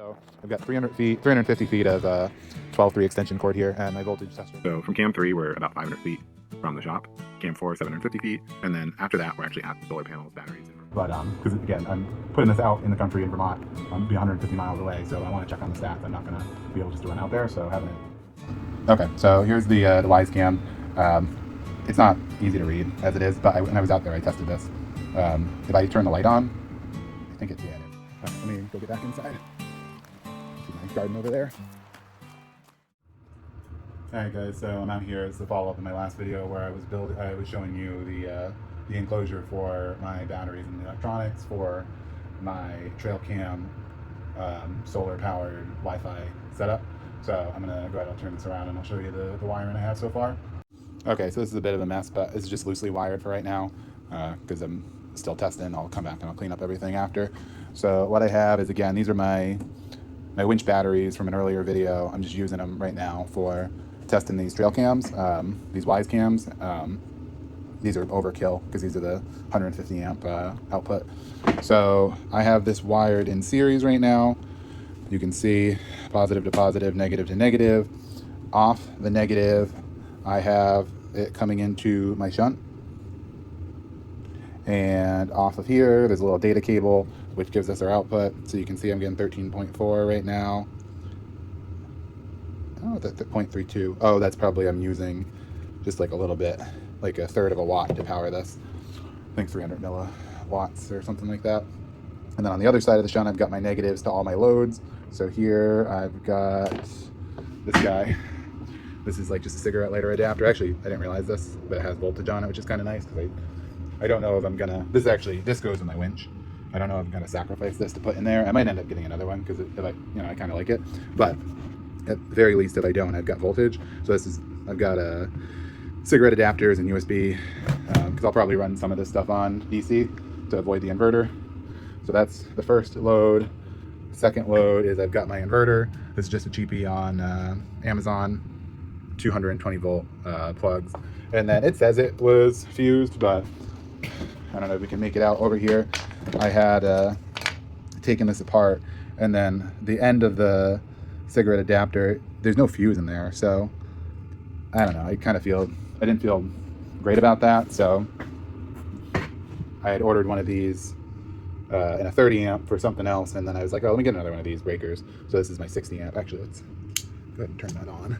So I've got 350 feet of 12.3 extension cord here, and my voltage tester. So from cam 3, we're about 500 feet from the shop. Cam 4, 750 feet. And then after that, we're actually at the solar panels, batteries. But because again, I'm putting this out in the country in Vermont. I'm be 150 miles away, so I want to check on the stats. I'm not going to be able just to run out there, so having it. Okay, so here's the Wise cam. It's not easy to read as it is, but when I was out there, I tested this. If I turn the light on, I think it's let me go get back inside. See my garden over there. Alright guys, so I'm out here. It's the follow-up in my last video where I was showing you the enclosure for my batteries and the electronics for my Trailcam solar powered Wi-Fi setup. So I'm gonna go ahead and turn this around and I'll show you the wiring I have so far. Okay, so this is a bit of a mess, but it's just loosely wired for right now because I'm still testing. I'll come back and I'll clean up everything after. So what I have is, again, these are my winch batteries from an earlier video. I'm just using them right now for testing these trail cams, these Wise cams. These are overkill because these are the 150 amp output. So I have this wired in series right now. You can see positive to positive, negative to negative. Off the negative, I have it coming into my shunt. And off of here, there's a little data cable, which gives us our output. So you can see I'm getting 13.4 right now. Oh, that's 0.32. Oh, that's probably I'm using just like a little bit, like a third of a watt to power this. I think 300 milliwatts or something like that. And then on the other side of the shunt, I've got my negatives to all my loads. So here I've got this guy. This is like just a cigarette lighter adapter. Actually, I didn't realize this, but it has voltage on it, which is kind of nice because I don't know if I'm gonna, this goes in my winch. I don't know if I'm gonna sacrifice this to put in there. I might end up getting another one because I kind of like it. But at the very least, if I don't, I've got voltage. So I've got a cigarette adapters and USB because I'll probably run some of this stuff on DC to avoid the inverter. So that's the first load. Second load is I've got my inverter. This is just a cheapie on Amazon, 220 volt plugs. And then it says it was fused, but I don't know if we can make it out over here. I had taken this apart, and then the end of the cigarette adapter, there's no fuse in there. So I don't know, I didn't feel great about that. So I had ordered one of these in a 30 amp for something else, and then I was like, oh, let me get another one of these breakers. So this is my 60 amp. Actually, let's go ahead and turn that on.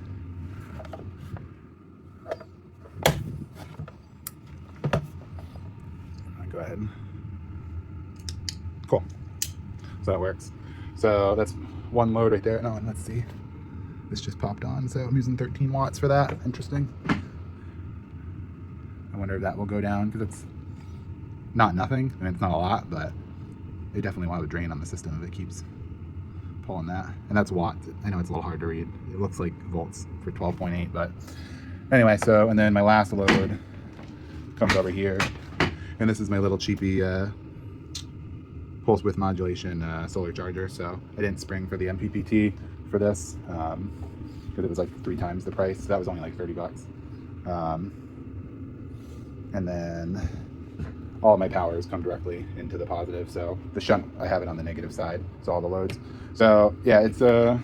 Go ahead. Cool. So that works. So that's one load right there. No, and let's see. This just popped on, so I'm using 13 watts for that. Interesting. I wonder if that will go down because it's not nothing. I mean, it's not a lot, but they definitely want to drain on the system if it keeps pulling that. And that's watts. I know it's a little hard to read. It looks like volts for 12.8, but anyway. So, and then my last load comes over here. And this is my little cheapie pulse width modulation solar charger. So I didn't spring for the MPPT for this because it was like 3 times the price. So that was only like 30 bucks. And then all of my powers come directly into the positive. So the shunt, I have it on the negative side. So all the loads. So yeah, it's a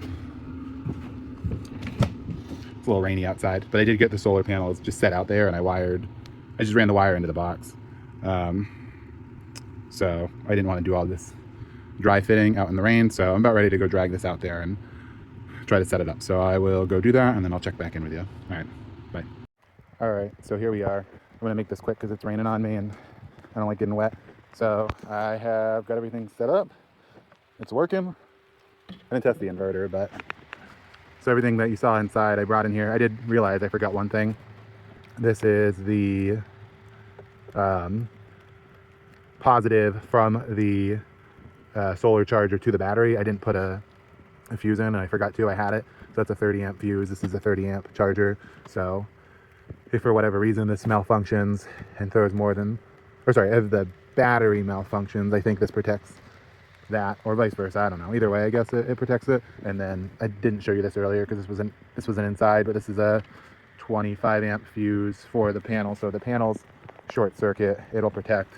little rainy outside, but I did get the solar panels just set out there, and I just ran the wire into the box. So I didn't want to do all this dry fitting out in the rain, so I'm about ready to go drag this out there and try to set it up. So I will go do that, and then I'll check back in with you. All right, bye. All right, so here we are. I'm gonna make this quick because it's raining on me and I don't like getting wet. So I have got everything set up. It's working. I didn't test the inverter, but so everything that you saw inside I brought in here. I did realize I forgot one thing. This is the positive from the solar charger to the battery. I didn't put a fuse in, and I forgot to. I had it. So that's a 30 amp fuse. This is a 30 amp charger. So if for whatever reason this malfunctions and throws more than, or sorry, if the battery malfunctions, I think this protects that, or vice versa. I don't know. Either way, I guess it protects it. And then I didn't show you this earlier because this wasn't inside, but this is a 25 amp fuse for the panel. So the panel's short circuit, it'll protect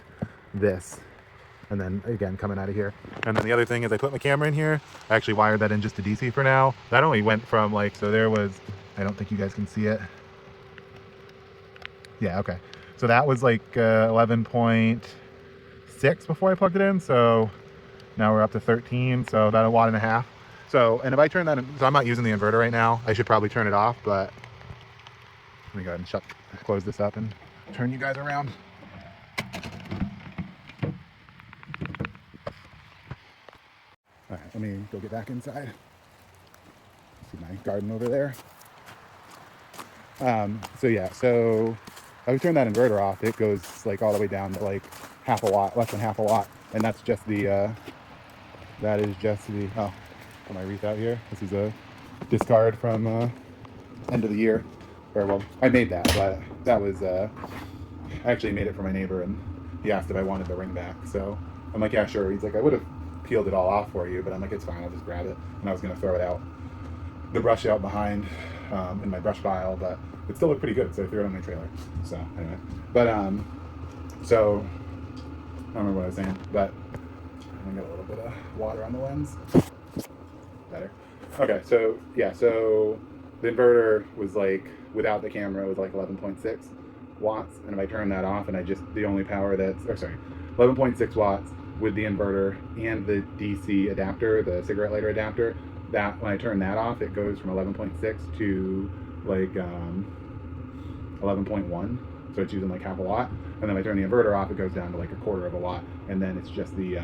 this and then again coming out of here. And then the other thing is I put my camera in here. I actually wired that in just to DC for now. That only went from like, so there was, I don't think you guys can see it. Yeah, okay. So that was like 11.6 before I plugged it in. So now we're up to 13, so about a watt and a half. So, and if I turn that, so I'm not using the inverter right now. I should probably turn it off, but let me go ahead and close this up and turn you guys around. All right, let me go get back inside. See my garden over there. So yeah, so I would turn that inverter off. It goes like all the way down to like half a watt, less than half a watt. And that's just the, that is just the, oh, put my wreath out here. This is a discard from end of the year. Or well, I made that, but that was, I actually made it for my neighbor, and he asked if I wanted the ring back. So I'm like, yeah, sure. He's like, I would have peeled it all off for you, but I'm like, it's fine, I'll just grab it. And I was going to throw it out, the brush out behind in my brush pile, but it still looked pretty good, so I threw it on my trailer. So anyway, but so I don't remember what I was saying, but I got a little bit of water on the lens. Better. Okay, so yeah, so the inverter was like, without the camera, it was like 11.6 watts, and if I turn that off and I just, the only power that's, or sorry, 11.6 watts with the inverter and the DC adapter, the cigarette lighter adapter, that when I turn that off, it goes from 11.6 to like 11.1, so it's using like half a watt. And then when I turn the inverter off, it goes down to like a quarter of a watt, and then it's just the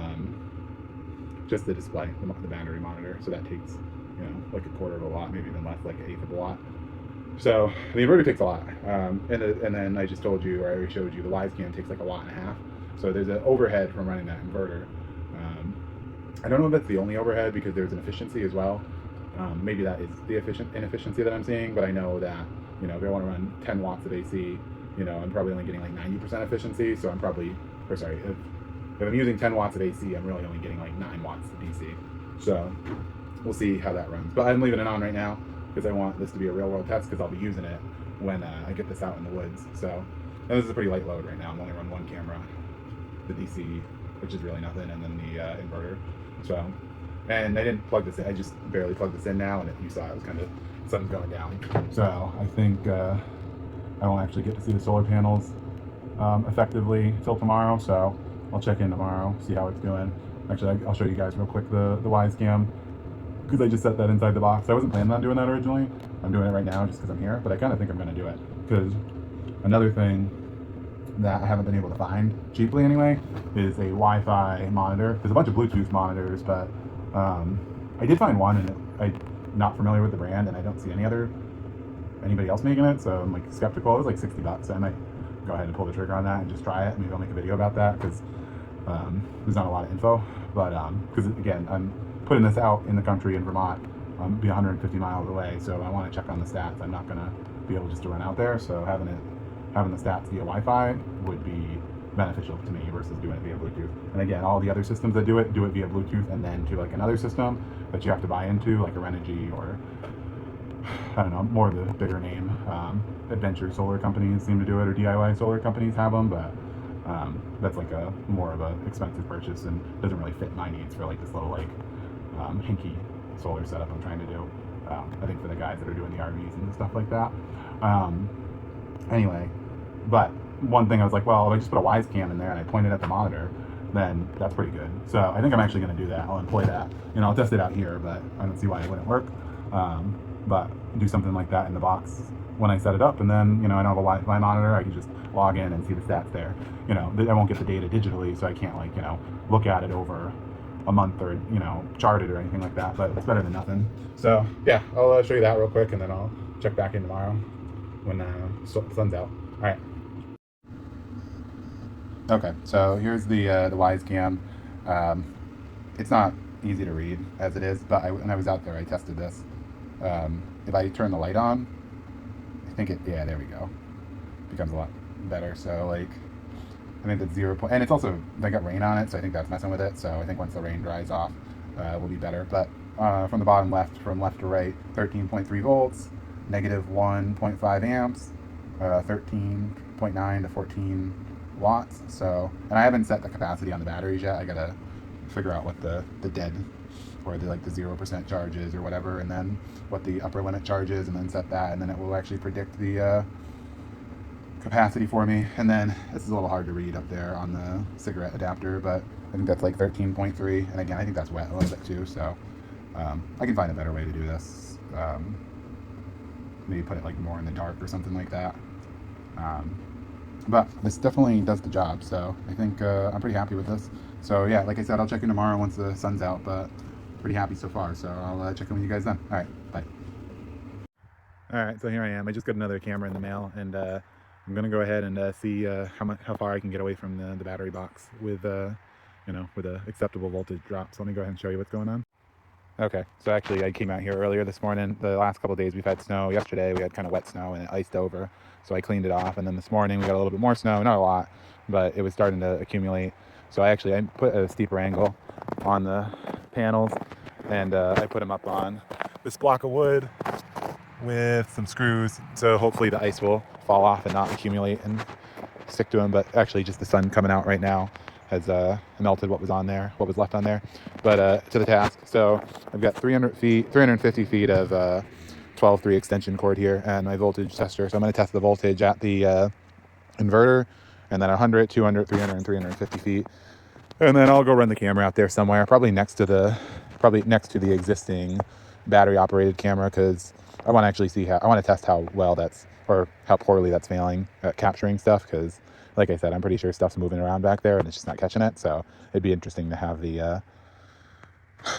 display, the battery monitor. So that takes, you know, like a quarter of a watt, maybe even less, like an eighth of a watt. So the inverter takes a lot. And then I just told you, or I already showed you, the Wisecam takes like a watt and a half. So there's an overhead from running that inverter. I don't know if that's the only overhead, because there's an efficiency as well. Maybe that is the inefficiency that I'm seeing, but I know that, you know, if I want to run 10 watts of AC, you know, I'm probably only getting like 90% efficiency. So I'm probably, or sorry, if I'm using 10 watts of AC, I'm really only getting like 9 watts of DC. So we'll see how that runs. But I'm leaving it on right now because I want this to be a real world test, because I'll be using it when I get this out in the woods. So, and this is a pretty light load right now. I'm only running one camera, the DC, which is really nothing, and then the inverter. So, and I didn't plug this in. I just barely plugged this in now, and you saw it was kind of, sun's going down. So I think I won't actually get to see the solar panels effectively till tomorrow. So I'll check in tomorrow, see how it's doing. Actually, I'll show you guys real quick the Wisecam, because I just set that inside the box. I wasn't planning on doing that originally. I'm doing it right now just because I'm here, but I kind of think I'm going to do it, because another thing that I haven't been able to find cheaply anyway is a Wi-Fi monitor. There's a bunch of Bluetooth monitors, but I did find one, and I'm not familiar with the brand, and I don't see anybody else making it, so I'm like skeptical. It was like $60, so I might go ahead and pull the trigger on that and just try it. Maybe I'll make a video about that, because there's not a lot of info, but because again, I'm putting this out in the country in Vermont, be 150 miles away, so I want to check on the stats. I'm not going to be able just to run out there, so having the stats via Wi-Fi would be beneficial to me versus doing it via Bluetooth. And again, all the other systems that do it via Bluetooth, and then to like another system that you have to buy into, like a Renogy, or I don't know, more of the bigger name adventure solar companies seem to do it, or DIY solar companies have them, but that's like a more of a expensive purchase and doesn't really fit my needs for like this little like hinky solar setup I'm trying to do. I think for the guys that are doing the RVs and stuff like that. Anyway, but one thing I was like, well, if I just put a Wisecam in there and I point it at the monitor, then that's pretty good. So I think I'm actually going to do that. I'll employ that. You know, I'll test it out here, but I don't see why it wouldn't work. But do something like that in the box when I set it up, and then, you know, I don't have a Wi-Fi monitor. I can just log in and see the stats there. You know, I won't get the data digitally, so I can't, like, you know, look at it over a month or, you know, chart it or anything like that, but it's better than nothing. So yeah, I'll show you that real quick, and then I'll check back in tomorrow when the sun's out. All right. Okay, so here's the Wisecam. It's not easy to read as it is, but when I was out there, I tested this. If I turn the light on, I think yeah, there we go. Becomes a lot better. So like, I think that's 0. And it's also, they got rain on it, so I think that's messing with it. So I think once the rain dries off, will be better. But from the bottom left, from left to right, 13.3 volts, negative 1.5 amps, 13.9 to 14 watts. So, and I haven't set the capacity on the batteries yet. I gotta figure out what the dead or the like the 0% charge is or whatever, and then what the upper limit charge is, and then set that, and then it will actually predict the capacity for me. And then this is a little hard to read up there on the cigarette adapter, but I think that's like 13.3, and again I think that's wet a little bit too, so I can find a better way to do this. Maybe put it like more in the dark or something like that. um, but this definitely does the job, so I think I'm pretty happy with this. So yeah, like I said, I'll check in tomorrow once the sun's out, but pretty happy so far, so I'll check in with you guys then. All right, bye. All right, so here I am. I just got another camera in the mail, and I'm gonna go ahead and see how far I can get away from the battery box with with a acceptable voltage drop. So let me go ahead and show you what's going on. Okay, so actually I came out here earlier this morning. The last couple of days we've had snow. Yesterday we had kind of wet snow and it iced over, so I cleaned it off. And then this morning we got a little bit more snow, not a lot, but it was starting to accumulate. So I put a steeper angle on the panels, and I put them up on this block of wood with some screws, so hopefully the ice will fall off and not accumulate and stick to them. But actually just the sun coming out right now has melted what was on there, what was left on there. But to the task. So I've got 350 feet of 12.3 extension cord here and my voltage tester. So I'm going to test the voltage at the inverter, and then 100, 200, 300, and 350 feet. And then I'll go run the camera out there somewhere, probably next to the existing battery operated camera, because I want to actually see I want to test how well or how poorly that's failing at capturing stuff. Because, like I said, I'm pretty sure stuff's moving around back there and it's just not catching it. So it'd be interesting to have the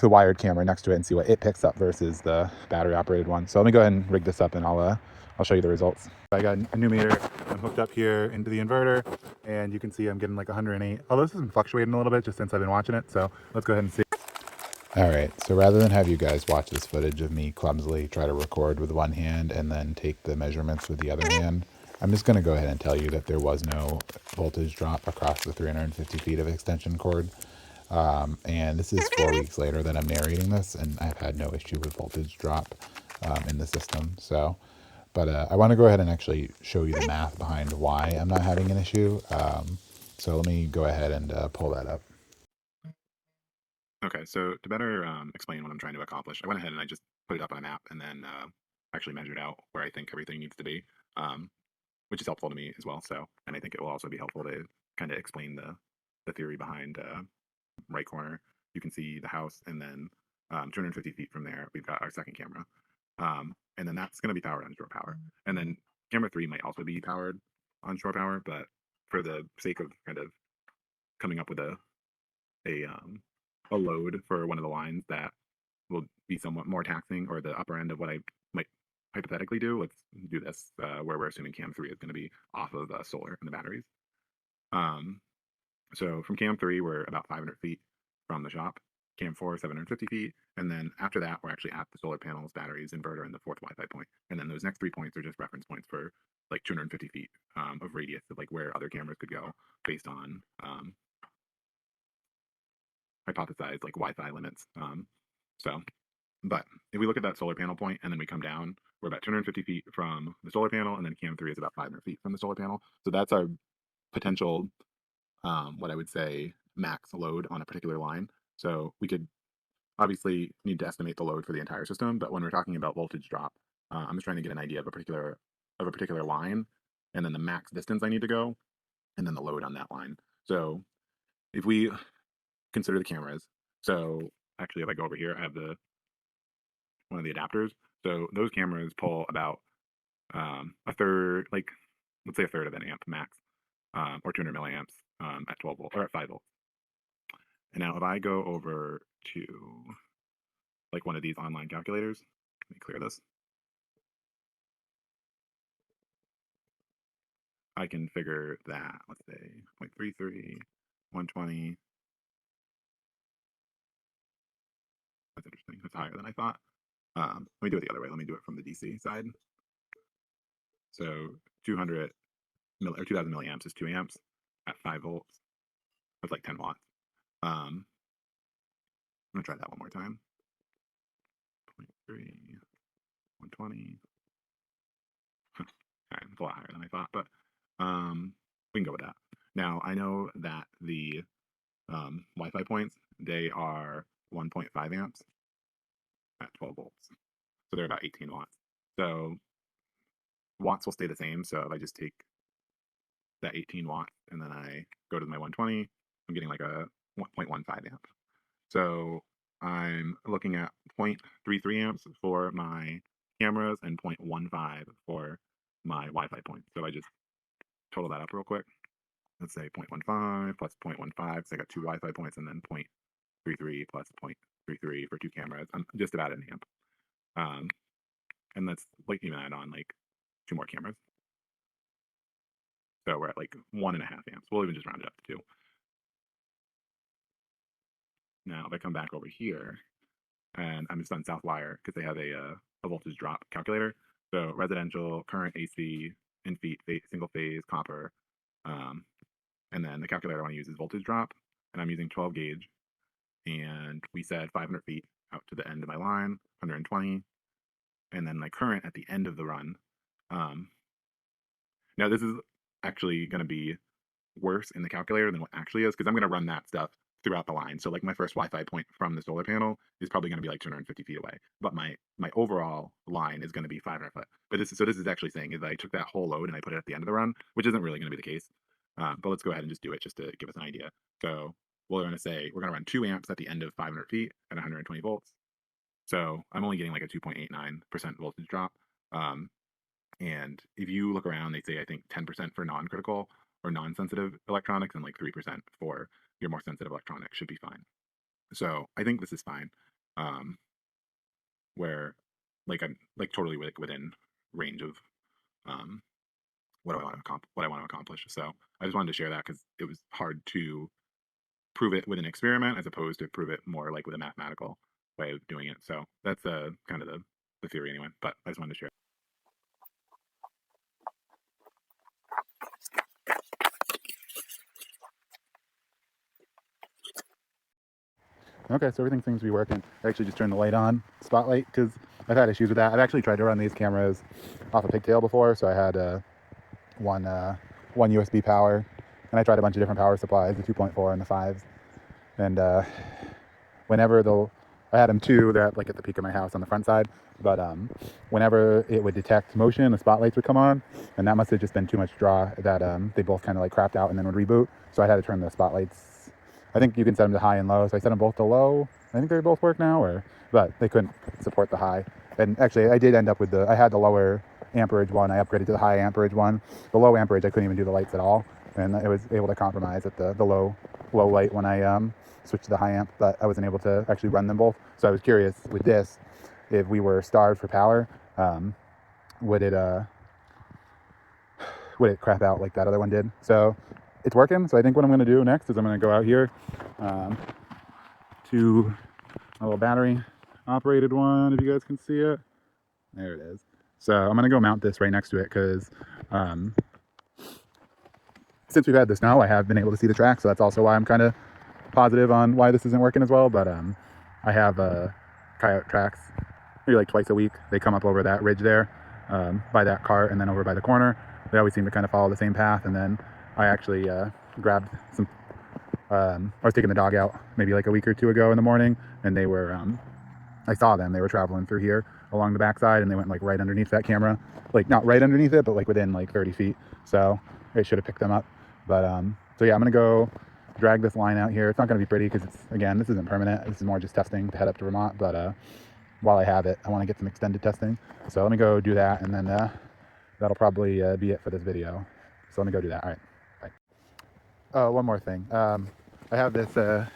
wired camera next to it and see what it picks up versus the battery operated one. So let me go ahead and rig this up, and I'll show you the results. I got a new meter. I'm hooked up here into the inverter, and you can see I'm getting like 108. Although this has been fluctuating a little bit just since I've been watching it. So let's go ahead and see. All right, so rather than have you guys watch this footage of me clumsily try to record with one hand and then take the measurements with the other hand, I'm just going to go ahead and tell you that there was no voltage drop across the 350 feet of extension cord. And this is 4 weeks later that I'm narrating this, and I've had no issue with voltage drop in the system. So, but I want to go ahead and actually show you the math behind why I'm not having an issue. So let me go ahead and pull that up. Okay, so to better explain what I'm trying to accomplish, I went ahead and I just put it up on a map and then actually measured out where I think everything needs to be, um, which is helpful to me as well. So, and I think it will also be helpful to kind of explain the theory behind right corner. You can see the house, and then 250 feet from there, we've got our second camera, and then that's going to be powered on shore power. And then camera 3 might also be powered on shore power, but for the sake of kind of coming up with a um, a load for one of the lines that will be somewhat more taxing, or the upper end of what I might hypothetically do. Let's do this where we're assuming cam 3 is going to be off of solar and the batteries. Um, so from cam 3, we're about 500 feet from the shop. Cam 4, 750 feet. And then after that, we're actually at the solar panels, batteries, inverter, and the fourth Wi-Fi point. And then those next 3 points are just reference points for like 250 feet of radius of like where other cameras could go based on hypothesized like Wi-Fi limits. So, but if we look at that solar panel point and then we come down, we're about 250 feet from the solar panel, and then cam 3 is about 500 feet from the solar panel. So that's our potential, what I would say, max load on a particular line. So we could obviously need to estimate the load for the entire system, but when we're talking about voltage drop, I'm just trying to get an idea of a particular line, and then the max distance I need to go, and then the load on that line. So if we consider the cameras, so actually if I go over here, I have one of the adapters. So those cameras pull about a third, like let's say a third of an amp max, or 200 milliamps at 12 volt or at 5 volts. And now if I go over to like one of these online calculators, let me clear this. I can figure that, let's say 0.33, 120. That's interesting. That's higher than I thought. Let me do it the other way. Let me do it from the DC side. So 200 or 2000 milliamps is 2 amps at 5 volts. That's like 10 watts. I'm gonna try that one more time. 0.3, 120. All right, it's a lot higher than I thought, but we can go with that. Now I know that the Wi-Fi points, they are 1.5 amps at 12 volts, so they're about 18 watts. So watts will stay the same. So if I just take that 18 watt and then I go to my 120, I'm getting like a 1.15 amp. So I'm looking at 0.33 amps for my cameras and 0.15 for my Wi-Fi points. So I just total that up real quick. Let's say 0.15 plus 0.15, so I got two Wi-Fi points, and then 0.33 plus 0.33 for two cameras. I'm just about an amp. Um, and let's like even add on like two more cameras. So we're at like 1.5 amps. We'll even just round it up to 2. Now if I come back over here, and I'm just on Southwire because they have a voltage drop calculator. So residential, current AC, in feet, single phase, copper. And then the calculator I want to use is voltage drop, and I'm using 12 gauge. And we said 500 feet out to the end of my line, 120, and then my current at the end of the run. Now this is actually going to be worse in the calculator than what actually is, because I'm going to run that stuff throughout the line. So like my first Wi-Fi point from the solar panel is probably going to be like 250 feet away, but my overall line is going to be 500 foot. But this is actually saying is that I took that whole load and I put it at the end of the run, which isn't really going to be the case. But let's go ahead and just do it just to give us an idea. So we're going to say we're going to run 2 amps at the end of 500 feet at 120 volts. So I'm only getting like a 2.89% voltage drop. And if you look around, they say I think 10% for non-critical or non-sensitive electronics and like 3% for your more sensitive electronics should be fine. So I think this is fine. Where like I'm like totally within range of what I want to accomplish. So I just wanted to share that because it was hard to prove it with an experiment as opposed to prove it more like with a mathematical way of doing it. So that's kind of the theory anyway. But I just wanted to share. Okay, so everything seems to be working. I actually just turned the light on, spotlight, because I've had issues with that. I've actually tried to run these cameras off a pigtail before, so I had one USB power, and I tried a bunch of different power supplies, the 2.4 and the 5s, and whenever I had them too, they're at, like at the peak of my house on the front side, but whenever it would detect motion, the spotlights would come on, and that must have just been too much draw that they both kind of like crapped out and then would reboot, so I had to turn the spotlights. I think you can set them to high and low, so I set them both to low. I think they both work now, but they couldn't support the high. And actually, I did end up with I had the lower amperage one. I upgraded to the high amperage one. The low amperage, I couldn't even do the lights at all, and I was able to compromise at the low light when I switched to the high amp, but I wasn't able to actually run them both. So I was curious with this, if we were starved for power, would it crap out like that other one did? So it's working. So I think what I'm going to do next is I'm going to go out here to a little battery operated one, if you guys can see it. There it is. So I'm going to go mount this right next to it because since we've had this now, I have been able to see the track. So that's also why I'm kind of positive on why this isn't working as well. But I have coyote tracks maybe like twice a week. They come up over that ridge there by that cart and then over by the corner. They always seem to kind of follow the same path. And then I actually grabbed some I was taking the dog out maybe like a week or two ago in the morning, and they were I saw them. They were traveling through here along the backside, and they went like right underneath that camera, like not right underneath it, but like within like 30 feet. So I should have picked them up. But so yeah, I'm gonna go drag this line out here. It's not gonna be pretty because this isn't permanent. This is more just testing to head up to Vermont. But while I have it, I want to get some extended testing. So let me go do that, and then that'll probably be it for this video. So let me go do that. All right. Bye. Oh, one more thing. I have this, I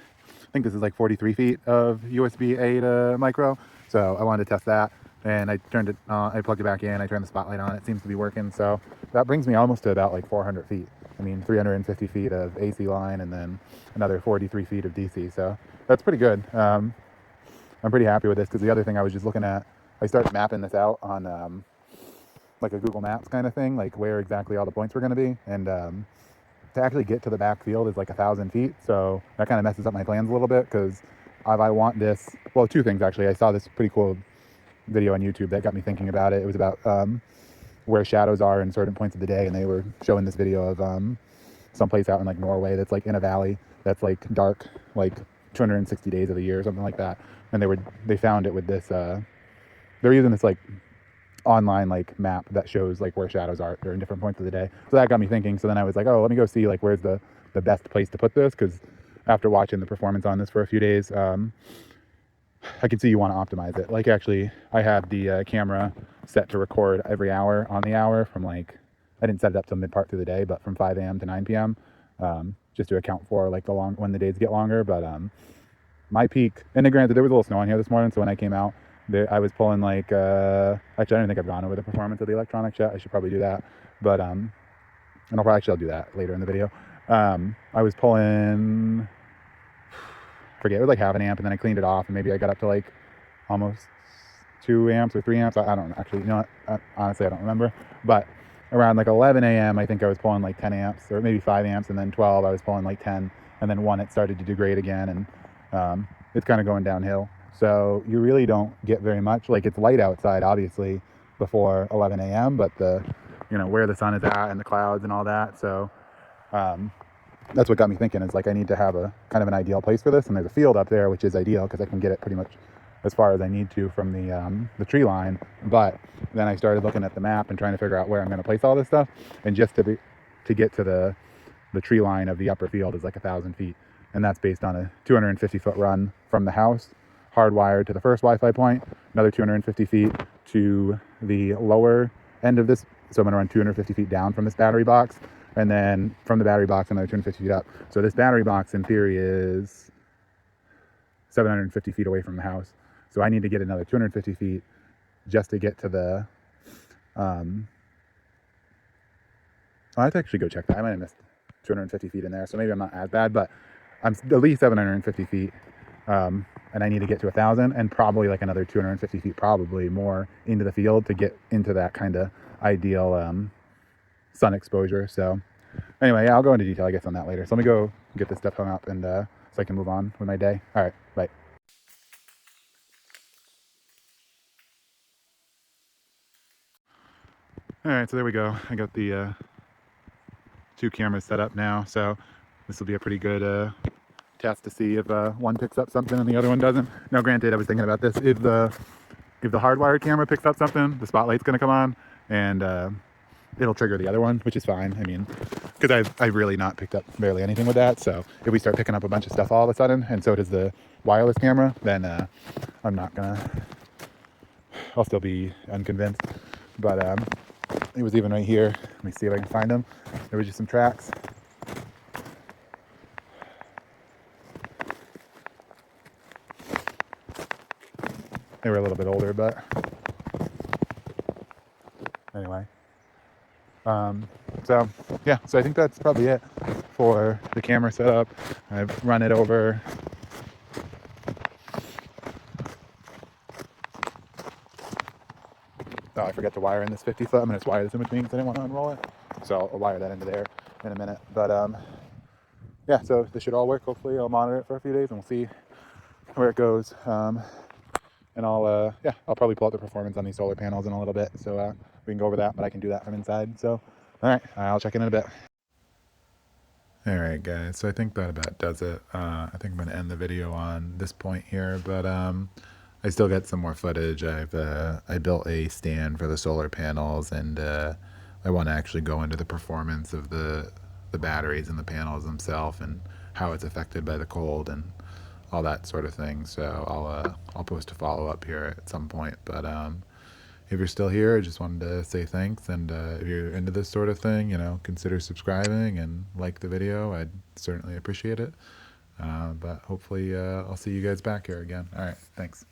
think this is like 43 feet of USB-A to micro. So I wanted to test that, and I turned it, I plugged it back in, I turned the spotlight on, it seems to be working. So that brings me almost to about like 400 feet. I mean, 350 feet of AC line and then another 43 feet of DC. So that's pretty good. I'm pretty happy with this because the other thing I was just looking at, I started mapping this out on like a Google Maps kind of thing, like where exactly all the points were going to be. And to actually get to the backfield is like 1,000 feet. So that kind of messes up my plans a little bit because if I want this, well, two things actually. I saw this pretty cool video on YouTube that got me thinking about it. It was about where shadows are in certain points of the day, and they were showing this video of someplace out in like Norway that's like in a valley that's like dark, like 260 days of the year or something like that. And they found it with this. They're using this like online like map that shows like where shadows are during different points of the day. So that got me thinking. So then I was like, oh, let me go see like where's the best place to put this, because after watching the performance on this for a few days, I can see you want to optimize it. Like actually, I had the camera set to record every hour on the hour from like, I didn't set it up till mid part through the day, but from 5 a.m. to 9 p.m. Just to account for like when the days get longer. But my peak, and then granted there was a little snow on here this morning, so when I came out, I was pulling like actually I don't think I've gone over the performance of the electronics yet. I should probably do that, but and I'll do that later in the video. I was pulling, forget, it was like half an amp, and then I cleaned it off, and maybe I got up to like almost 2 amps or 3 amps. I don't actually, you know what, honestly I don't remember, but around like 11 a.m. I think I was pulling like 10 amps or maybe 5 amps, and then 12 I was pulling like 10, and then 1 it started to degrade again, and it's kind of going downhill. So you really don't get very much. Like it's light outside obviously before 11 a.m. but the, you know, where the sun is at and the clouds and all that. So that's what got me thinking, is like I need to have a kind of an ideal place for this, and there's a field up there which is ideal because I can get it pretty much as far as I need to from the tree line. But then I started looking at the map and trying to figure out where I'm going to place all this stuff, and just to get to the tree line of the upper field is like 1,000 feet, and that's based on a 250 foot run from the house hardwired to the first Wi-Fi point, another 250 feet to the lower end of this. So I'm going to run 250 feet down from this battery box, and then from the battery box another 250 feet up. So this battery box in theory is 750 feet away from the house. So I need to get another 250 feet just to get to the, I have to actually go check that. I might have missed 250 feet in there, so maybe I'm not as bad, but I'm at least 750 feet. And I need to get to 1,000 and probably like another 250 feet, probably more, into the field to get into that kind of ideal sun exposure. So anyway, yeah, I'll go into detail, I guess, on that later. So let me go get this stuff hung up, and so I can move on with my day. All right, bye. All right, so there we go. I got the 2 cameras set up now, so this will be a pretty good test to see if one picks up something and the other one doesn't. Now granted, I was thinking about this, if the hardwired camera picks up something, the spotlight's going to come on, and it'll trigger the other one, which is fine. I mean, because I've really not picked up barely anything with that. So if we start picking up a bunch of stuff all of a sudden, and so does the wireless camera, then I'm not gonna, I'll still be unconvinced. But it was even right here. Let me see if I can find them. There was just some tracks. They were a little bit older, but anyway. So yeah, so I think that's probably it for the camera setup. I've run it over. Oh, I forgot to wire in this 50 foot. I'm going to wire this in between because I didn't want to unroll it. So I'll wire that into there in a minute. But yeah, so this should all work. Hopefully I'll monitor it for a few days and we'll see where it goes. And I'll probably pull out the performance on these solar panels in a little bit, so we can go over that, but I can do that from inside. So all right, I'll check in a bit. All right, guys, so I think that about does it. I think I'm going to end the video on this point here, but I still got some more footage. I built a stand for the solar panels, and I want to actually go into the performance of the batteries and the panels themselves and how it's affected by the cold and all that sort of thing. So I'll post a follow-up here at some point. But if you're still here, I just wanted to say thanks. And if you're into this sort of thing, you know, consider subscribing and like the video. I'd certainly appreciate it. But hopefully I'll see you guys back here again. All right, thanks.